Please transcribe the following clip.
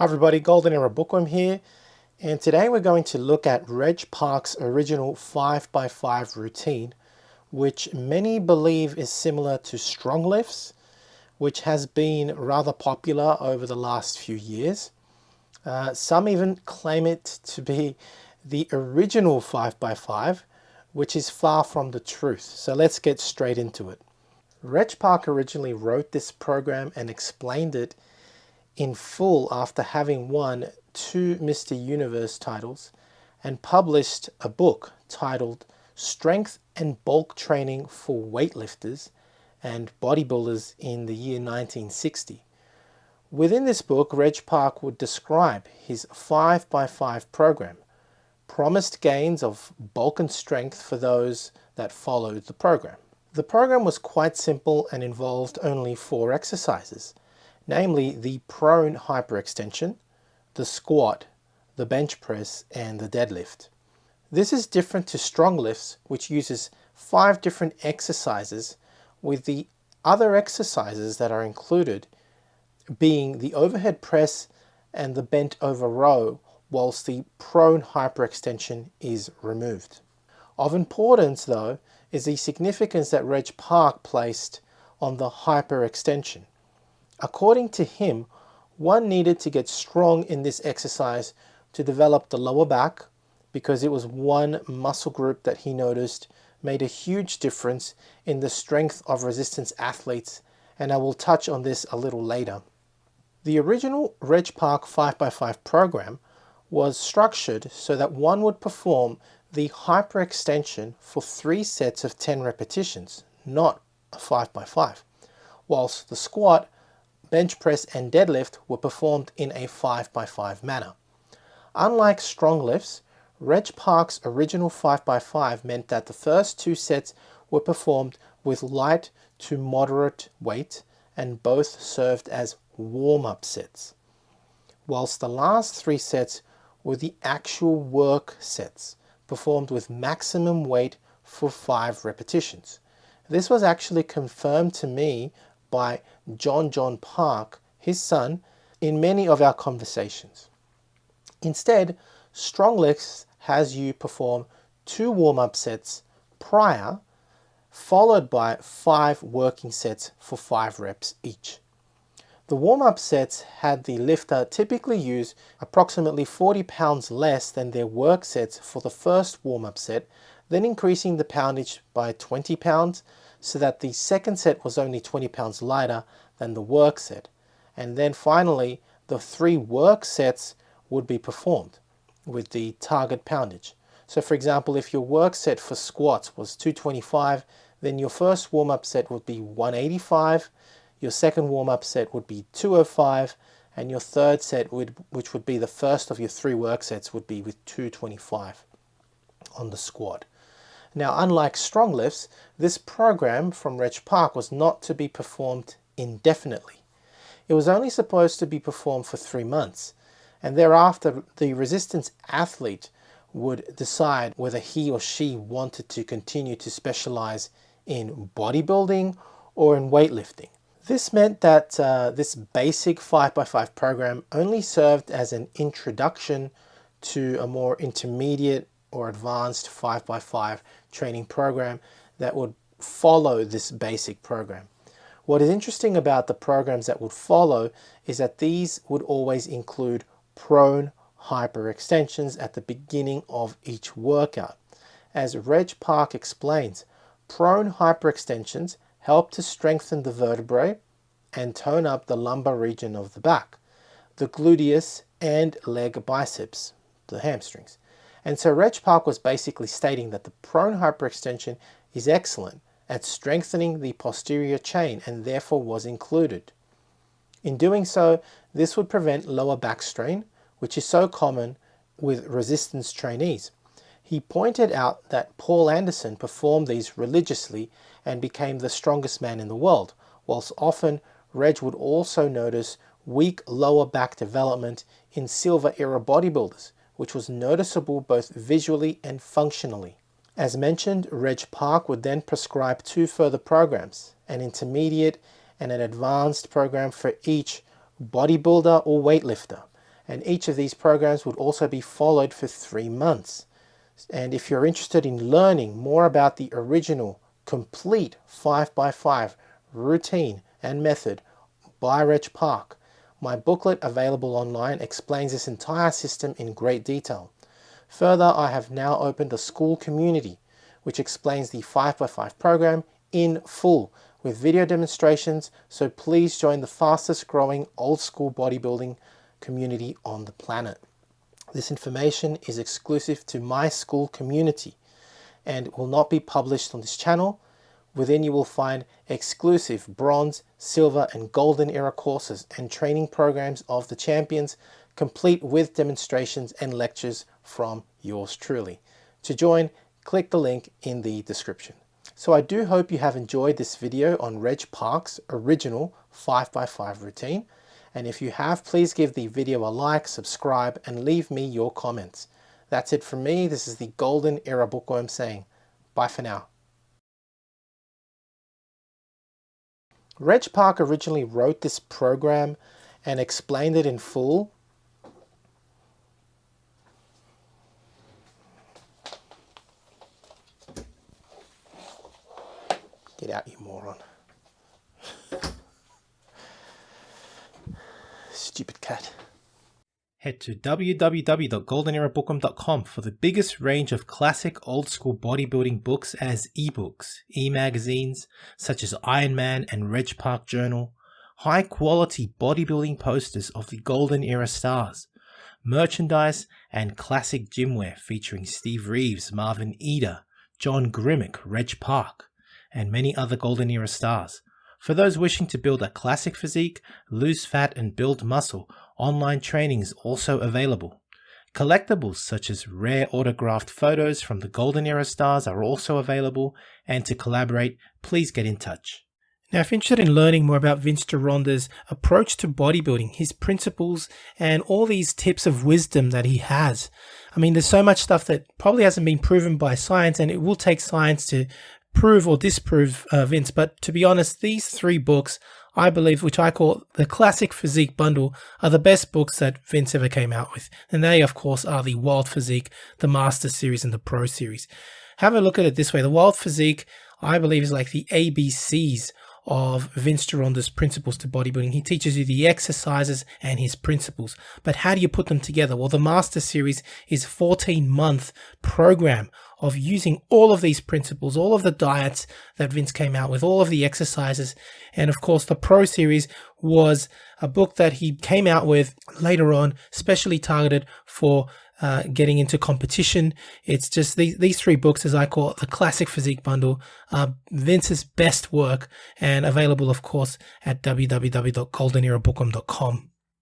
Hi everybody, Golden Era Bookworm here, and today we're going to look at Reg Park's original 5x5 routine, which many believe is similar to strong lifts, which has been rather popular over the last few years. Some even claim it to be the original 5x5, which is far from the truth. So let's get straight into it. Reg Park originally wrote this program and explained it in full after having won 2 Mr. Universe titles and published a book titled Strength and Bulk Training for Weightlifters and Bodybuilders in the year 1960. Within this book, Reg Park would describe his 5x5 program, promised gains of bulk and strength for those that followed the program. The program was quite simple and involved only 4 exercises, namely the prone hyperextension, the squat, the bench press, and the deadlift. This is different to strong lifts, which uses 5 different exercises, with the other exercises that are included being the overhead press and the bent over row, whilst the prone hyperextension is removed. Of importance, though, is the significance that Reg Park placed on the hyperextension. According to him, one needed to get strong in this exercise to develop the lower back, because it was one muscle group that he noticed made a huge difference in the strength of resistance athletes, and I will touch on this a little later. The original Reg Park 5x5 program was structured so that one would perform the hyperextension for 3 sets of 10 repetitions, not a 5x5, whilst the squat, bench press, and deadlift were performed in a 5x5 manner. Unlike strong lifts, Reg Park's original 5x5 meant that the first 2 sets were performed with light to moderate weight, and both served as warm-up sets, whilst the last 3 sets were the actual work sets, performed with maximum weight for 5 repetitions. This was actually confirmed to me by John Park, his son, in many of our conversations. Instead, strong lifts has you perform 2 warm-up sets prior, followed by 5 working sets for 5 reps each. The warm-up sets had the lifter typically use approximately 40 pounds less than their work sets for the first warm-up set, then increasing the poundage by 20 pounds, so that the second set was only 20 pounds lighter than the work set. And then finally, the 3 work sets would be performed with the target poundage. So for example, if your work set for squats was 225, then your first warm-up set would be 185, your second warm-up set would be 205, and your third set, which would be the first of your 3 work sets, would be with 225 on the squat. Now, unlike strong lifts, this program from Reg Park was not to be performed indefinitely. It was only supposed to be performed for 3 months, and thereafter the resistance athlete would decide whether he or she wanted to continue to specialize in bodybuilding or in weightlifting. This meant that this basic 5x5 program only served as an introduction to a more intermediate or advanced 5x5 training program that would follow this basic program. What is interesting about the programs that would follow is that these would always include prone hyperextensions at the beginning of each workout. As Reg Park explains, prone hyperextensions help to strengthen the vertebrae and tone up the lumbar region of the back, the gluteus and leg biceps, the hamstrings. And so Reg Park was basically stating that the prone hyperextension is excellent at strengthening the posterior chain and therefore was included. In doing so, this would prevent lower back strain, which is so common with resistance trainees. He pointed out that Paul Anderson performed these religiously and became the strongest man in the world, whilst often Reg would also notice weak lower back development in Silver Era bodybuilders, which was noticeable both visually and functionally. As mentioned, Reg Park would then prescribe 2 further programs, an intermediate and an advanced program for each bodybuilder or weightlifter. And each of these programs would also be followed for 3 months. And if you're interested in learning more about the original complete 5x5 routine and method by Reg Park, my booklet available online explains this entire system in great detail. Further, I have now opened a school community which explains the 5x5 program in full with video demonstrations, so please join the fastest growing old school bodybuilding community on the planet. This information is exclusive to my school community and will not be published on this channel. Within you will find exclusive bronze, silver and golden era courses and training programs of the champions, complete with demonstrations and lectures from yours truly. To join, click the link in the description. So I do hope you have enjoyed this video on Reg Park's original 5x5 routine. And if you have, please give the video a like, subscribe and leave me your comments. That's it from me. This is the Golden Era Bookworm saying bye for now. Reg Park originally wrote this program and explained it in full. Get out, you moron. Stupid cat. Head to www.goldenerabookworm.com for the biggest range of classic old school bodybuilding books as ebooks, e-magazines such as Iron Man and Reg Park Journal, high quality bodybuilding posters of the Golden Era stars, merchandise and classic gymwear featuring Steve Reeves, Marvin Eder, John Grimmick, Reg Park, and many other Golden Era stars. For those wishing to build a classic physique, lose fat and build muscle, online training is also available. Collectibles such as rare autographed photos from the Golden Era stars are also available, and to collaborate, please get in touch. Now, if you're interested in learning more about Vince Gironda's approach to bodybuilding, his principles, and all these tips of wisdom that he has, I mean, there's so much stuff that probably hasn't been proven by science, and it will take science to prove or disprove Vince. But to be honest, these 3 books, I believe, which I call the Classic Physique Bundle, are the best books that Vince ever came out with. And they, of course, are the Wild Physique, the Master Series, and the Pro Series. Have a look at it this way. The Wild Physique, I believe, is like the ABCs of Vince Gironda's principles to bodybuilding. He teaches you the exercises and his principles. But how do you put them together? Well, the Master Series is a 14-month program of using all of these principles, all of the diets that Vince came out with, all of the exercises. And of course, the Pro Series was a book that he came out with later on, specially targeted for getting into competition. It's just these 3 books, as I call it, the Classic Physique Bundle, are Vince's best work, and available, of course, at www.goldenerabookworm.com.